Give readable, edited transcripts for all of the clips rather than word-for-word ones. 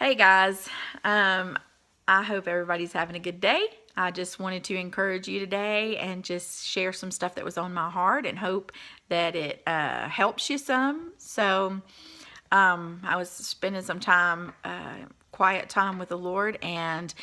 Hey guys, I hope everybody's having a good day. I just wanted to encourage you today and just share some stuff that was on my heart and hope that it helps you some. So I was spending some time, quiet time with the Lord, and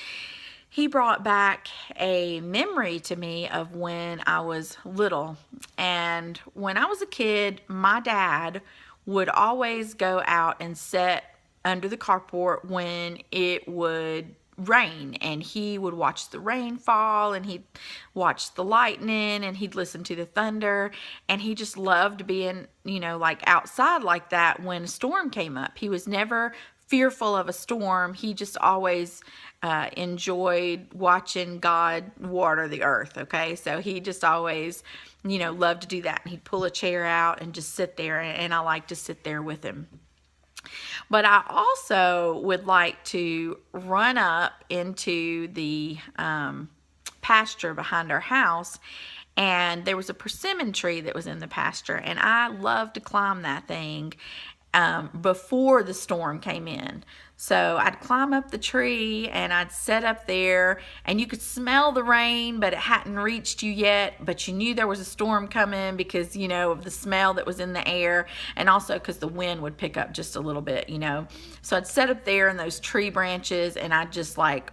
He brought back a memory to me of when I was little. And when I was a kid, my dad would always go out and sit under the carport when it would rain, and he would watch the rain fall, and he'd watch the lightning, and he'd listen to the thunder, and he just loved being, like outside like that when a storm came up. He was never fearful of a storm. He just always enjoyed watching God water the earth. Okay, so he just always loved to do that. And he'd pull a chair out and just sit there, and I like to sit there with him. But I also would like to run up into the pasture behind our house, and there was a persimmon tree that was in the pasture, and I loved to climb that thing before the storm came in. So I'd climb up the tree and I'd sit up there, and you could smell the rain, but it hadn't reached you yet, but you knew there was a storm coming because, of the smell that was in the air, and also because the wind would pick up just a little bit, So I'd sit up there in those tree branches, and I'd just like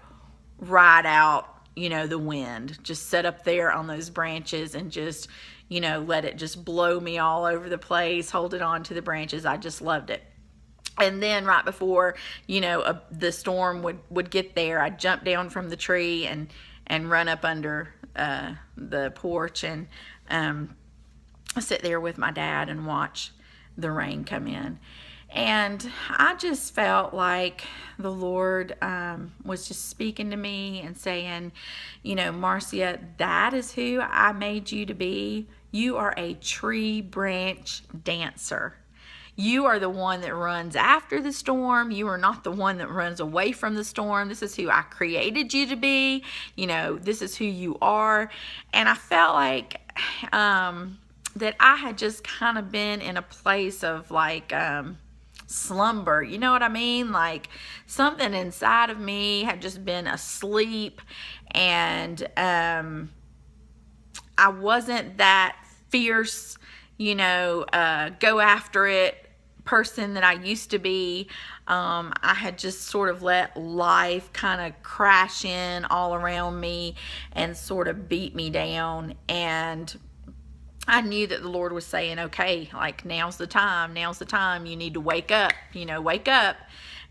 ride out, the wind, just sit up there on those branches and just, let it just blow me all over the place, hold it on to the branches. I just loved it. And then right before, the storm would get there, I'd jump down from the tree and run up under the porch and sit there with my dad and watch the rain come in. And I just felt like the Lord was just speaking to me and saying, Marcia, that is who I made you to be. You are a tree branch dancer. You are the one that runs after the storm. You are not the one that runs away from the storm. This is who I created you to be. This is who you are. And I felt like that I had just kind of been in a place of like slumber. You know what I mean? Like something inside of me had just been asleep, and I wasn't that fierce, go after it person that I used to be. I had just sort of let life kind of crash in all around me and sort of beat me down. And I knew that the Lord was saying, okay, like now's the time. You need to wake up, wake up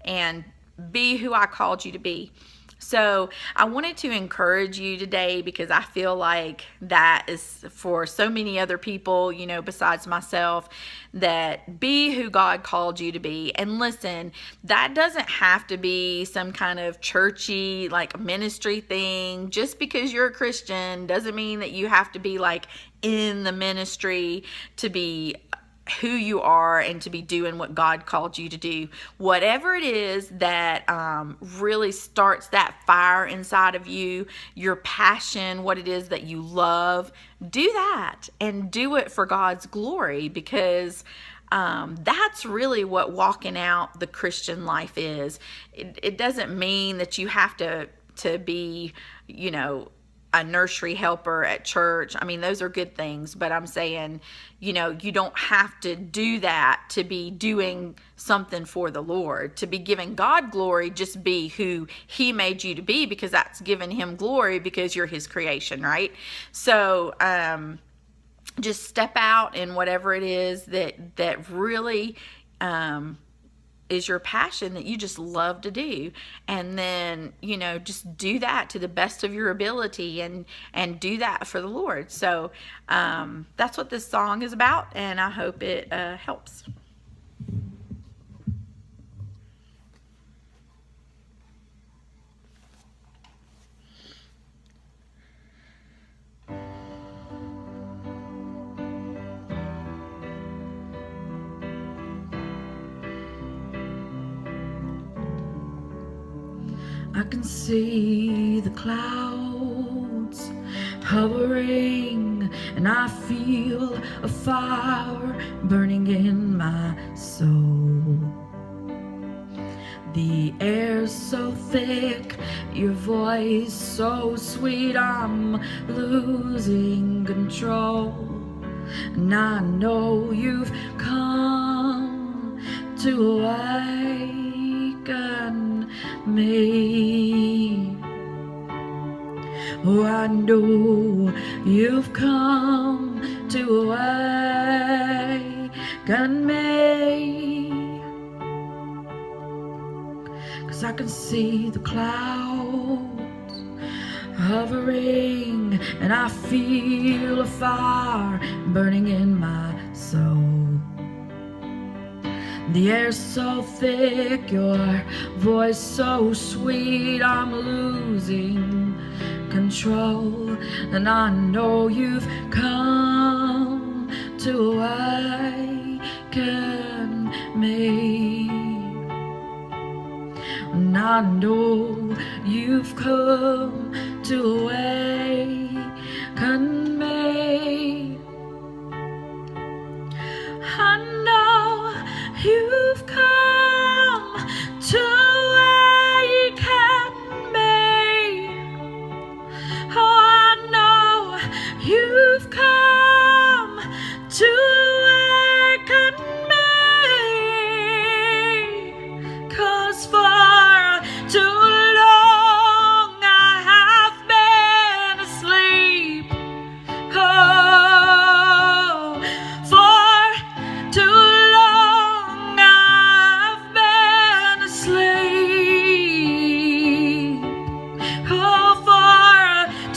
and be who I called you to be. So I wanted to encourage you today, because I feel like that is for so many other people, besides myself, that be who God called you to be. And listen, that doesn't have to be some kind of churchy, like ministry thing. Just because you're a Christian doesn't mean that you have to be like in the ministry to be who you are and to be doing what God called you to do. Whatever it is that really starts that fire inside of you, your passion, what it is that you love, do that and do it for God's glory, because that's really what walking out the Christian life is. It doesn't mean that you have to be, a nursery helper at church. I mean, those are good things, but I'm saying, you don't have to do that to be doing something for the Lord, to be giving God glory. Just be who He made you to be, because that's giving Him glory, because you're His creation, right? So, just step out in whatever it is that really, is your passion, that you just love to do, and then just do that to the best of your ability and do that for the Lord. So that's what this song is about, and I hope it helps. I can see the clouds hovering, and I feel a fire burning in my soul. The air air so thick, your voice so sweet, I'm losing control. And I know you've come to awaken me. Oh, I know you've come to awaken me. 'Cause I can see the clouds hovering, and I feel a fire burning in my soul. The air's so thick, your voice so sweet, I'm losing control. And I know you've come to awaken me. And I know you've come to awaken me. I know you've come to awaken me. Oh, I know you've come to awaken me. 'Cause for too long I have been asleep. Oh, for too long I've been asleep. Oh, for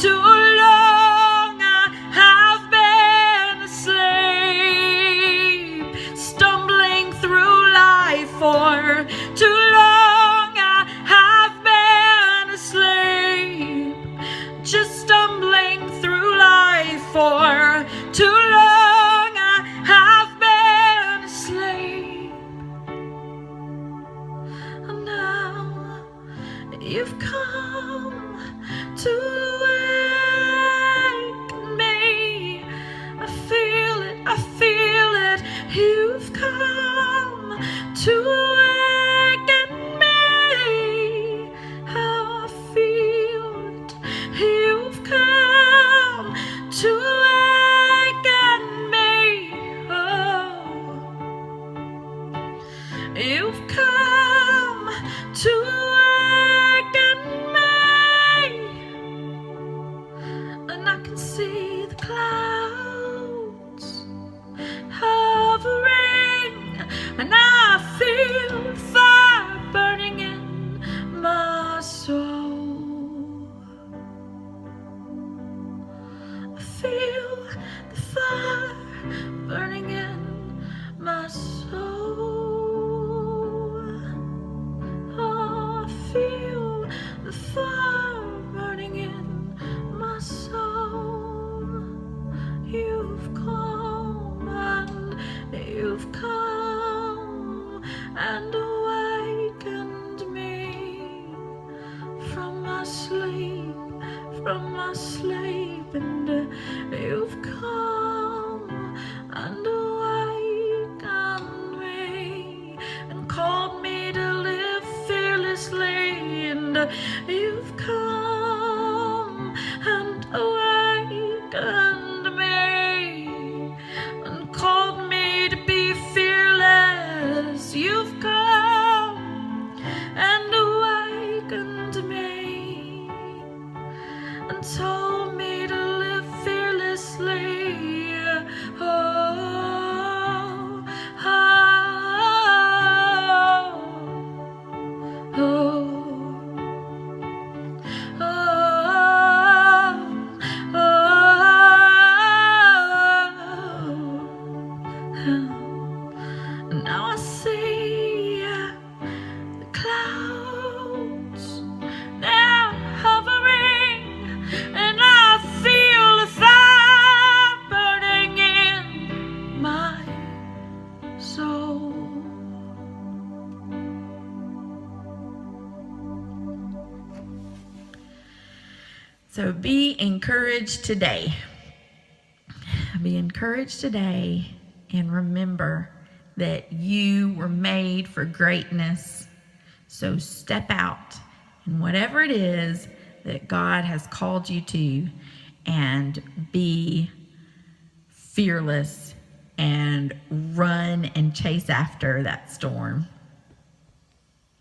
too long I have been asleep. Stumbling through life for too long I have been asleep. Just stumbling through life for too long I have been asleep. And now you've come to awaken me. I feel it, I feel it. You've come to awaken me. How I feel it. You've come to awaken me. Oh, you've come to awaken me. And I can see the clouds hovering, and I feel fire burning in my soul. I feel the fire burning in my soul. Oh, I feel the fire burning in my soul. You've come and awakened me from my sleep, and you've come and awakened me and called me to live fearlessly, and you've come and awakened me and called me to be fearless. You've come and awakened me and told me to live fearlessly. Oh, oh, oh, oh, oh. Now I see the clouds, they're hovering, and I feel the fire burning in my soul. So be encouraged today. Be encouraged today, and remember that you were made for greatness. So step out in whatever it is that God has called you to and be fearless and run and chase after that storm.